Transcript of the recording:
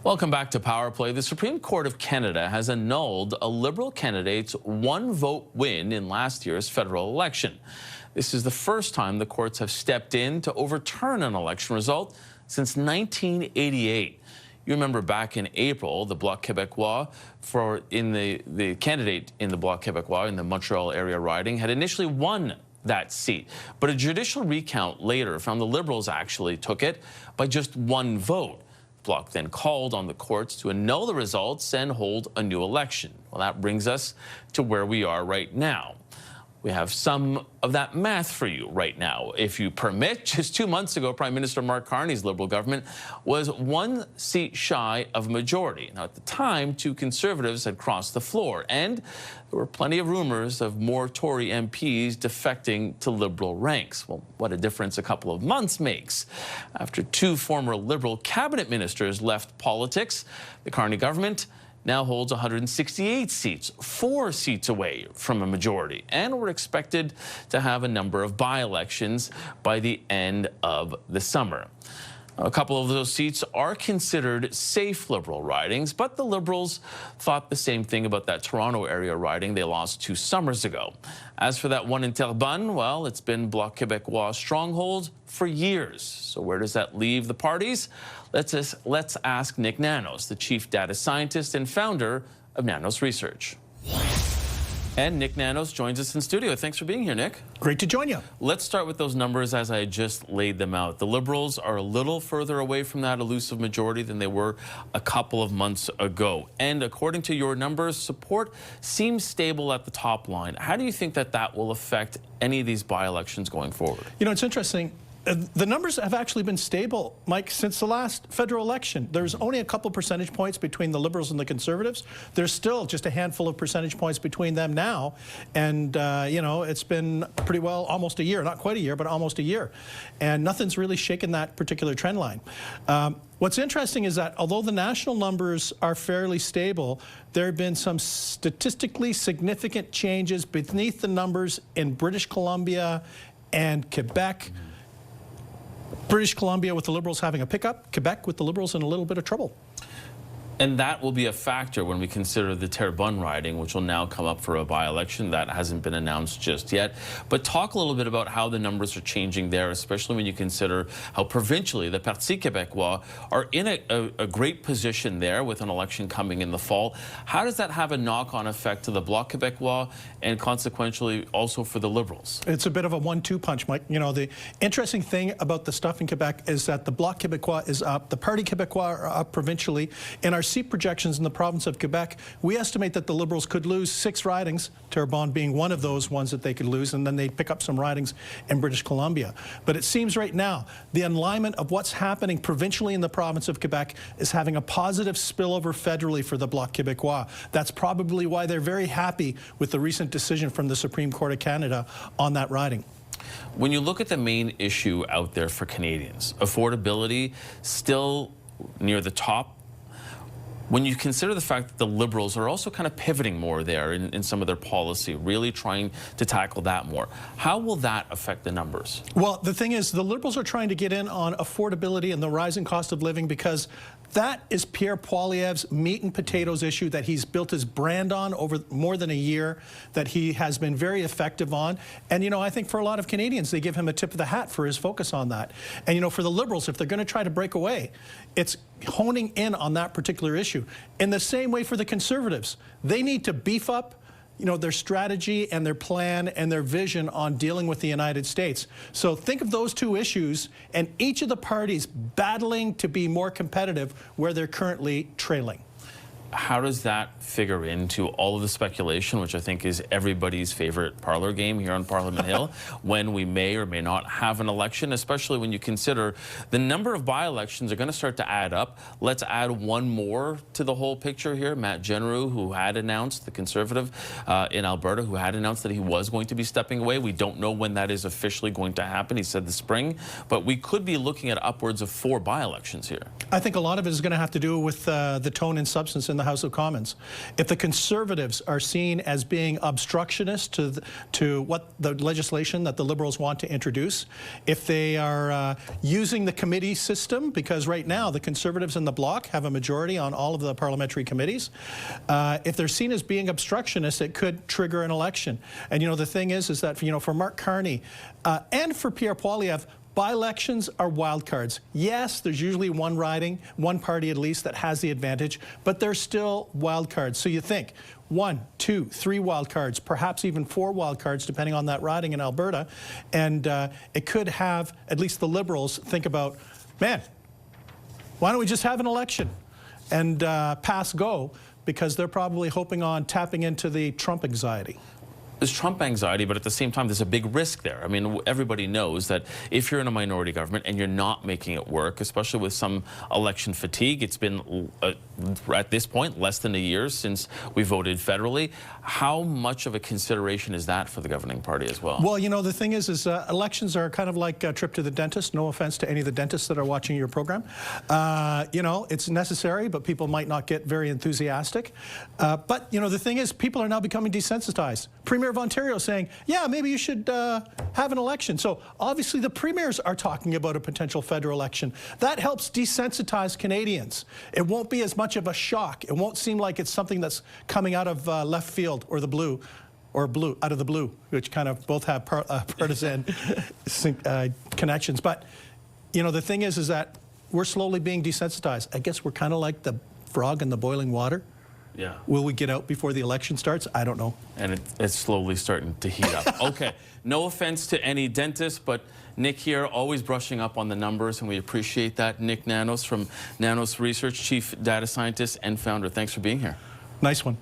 Welcome back to Power Play. The Supreme Court of Canada has annulled a Liberal candidate's one-vote win in last year's federal election. This is the first time the courts have stepped in to overturn an election result since 1988. You remember back in April, the Bloc Québécois, the candidate in the Bloc Québécois in the Montreal area riding had initially won that seat. But a judicial recount later found the Liberals actually took it by just one vote. Bloc then called on the courts to annul the results and hold a new election. Well, that brings us to where we are right now. We have some of that math for you right now. If you permit, just 2 months ago, Prime Minister Mark Carney's Liberal government was 1 seat shy of a majority. Now, at the time, 2 Conservatives had crossed the floor, and there were plenty of rumors of more Tory MPs defecting to Liberal ranks. Well, what a difference a couple of months makes. After 2 former Liberal cabinet ministers left politics, the Carney government now holds 168 seats, 4 seats away from a majority. And we're expected to have a number of by-elections by the end of the summer. A couple of those seats are considered safe Liberal ridings, but the Liberals thought the same thing about that Toronto area riding they lost 2 summers ago. As for that one in Terrebonne, well, it's been Bloc Québécois stronghold for years. So where does that leave the parties? Let's ask Nick Nanos, the chief data scientist and founder of Nanos Research. And Nick Nanos joins us in studio. Thanks for being here, Nick. Great to join you. Let's start with those numbers as I just laid them out. The Liberals are a little further away from that elusive majority than they were a couple of months ago. And according to your numbers, support seems stable at the top line. How do you think that that will affect any of these by-elections going forward? You know, it's interesting. The numbers have actually been stable, Mike, since the last federal election. There's only a couple percentage points between the Liberals and the Conservatives. There's still just a handful of percentage points between them now. And, you know, it's been pretty well almost a year, not quite a year, but almost a year. And nothing's really shaken that particular trend line. What's interesting is that although the national numbers are fairly stable, there have been some statistically significant changes beneath the numbers in British Columbia and Quebec. British Columbia with the Liberals having a pickup, Quebec with the Liberals in a little bit of trouble. And that will be a factor when we consider the Terrebonne riding, which will now come up for a by-election. That hasn't been announced just yet. But talk a little bit about how the numbers are changing there, especially when you consider how provincially the Parti Québécois are in a great position there with an election coming in the fall. How does that have a knock-on effect to the Bloc Québécois and consequentially also for the Liberals? It's a bit of a 1-2 punch, Mike. You know, the interesting thing about the stuff in Quebec is that the Bloc Québécois is up, the Parti Québécois are up provincially. In our seat projections in the province of Quebec, we estimate that the Liberals could lose 6 ridings, Terrebonne being one of those ones that they could lose, and then they'd pick up some ridings in British Columbia. But it seems right now, the alignment of what's happening provincially in the province of Quebec is having a positive spillover federally for the Bloc Québécois. That's probably why they're very happy with the recent decision from the Supreme Court of Canada on that riding. When you look at the main issue out there for Canadians, affordability still near the top. When you consider the fact that the Liberals are also kind of pivoting more there in some of their policy, really trying to tackle that more, how will that affect the numbers? Well, the thing is, the Liberals are trying to get in on affordability and the rising cost of living because that is Pierre Poilievre's meat and potatoes issue that he's built his brand on over more than a year, that he has been very effective on. And, you know, I think for a lot of Canadians, they give him a tip of the hat for his focus on that. And, you know, for the Liberals, if they're going to try to break away, it's honing in on that particular issue. In the same way for the Conservatives, they need to beef up, you know, their strategy and their plan and their vision on dealing with the United States. So think of those 2 issues and each of the parties battling to be more competitive where they're currently trailing. How does that figure into all of the speculation, which I think is everybody's favorite parlor game here on Parliament Hill, when we may or may not have an election, especially when you consider the number of by-elections are going to start to add up. Let's add one more to the whole picture here. Matt Genereux, who had announced, the Conservative in Alberta, who had announced that he was going to be stepping away. We don't know when that is officially going to happen. He said the spring, but we could be looking at upwards of 4 by-elections here. I think a lot of it is going to have to do with the tone and substance in in the House of Commons, if the Conservatives are seen as being obstructionist to what the legislation that the Liberals want to introduce, if they are using the committee system, because right now the Conservatives in the bloc have a majority on all of the parliamentary committees, if they're seen as being obstructionist, it could trigger an election. And the thing is that for Mark Carney and for Pierre Poilievre, by-elections are wild cards. Yes, there's usually one riding, one party at least, that has the advantage, but they're still wild cards. So you think 1, 2, 3 wild cards, perhaps even 4 wild cards, depending on that riding in Alberta, and it could have at least the Liberals think about, man, why don't we just have an election and pass go, because they're probably hoping on tapping into the Trump anxiety. There's Trump anxiety, but at the same time, there's a big risk there. I mean, everybody knows that if you're in a minority government and you're not making it work, especially with some election fatigue, it's been, at this point, less than a year since we voted federally. How much of a consideration is that for the governing party as well? Well, the thing is elections are kind of like a trip to the dentist. No offense to any of the dentists that are watching your program. It's necessary, but people might not get very enthusiastic. But, the thing is, people are now becoming desensitized. Premier of Ontario saying, yeah, maybe you should have an election. So obviously the premiers are talking about a potential federal election. That helps desensitize Canadians. It won't be as much of a shock. It won't seem like it's something that's coming out of left field or the blue, or out of the blue, which kind of both have partisan connections. But, the thing is that we're slowly being desensitized. I guess we're kind of like the frog in the boiling water. Yeah. Will we get out before the election starts? I don't know. And it's slowly starting to heat up. Okay, no offense to any dentist, but Nick here, always brushing up on the numbers, and we appreciate that. Nick Nanos from Nanos Research, Chief Data Scientist and Founder. Thanks for being here. Nice one.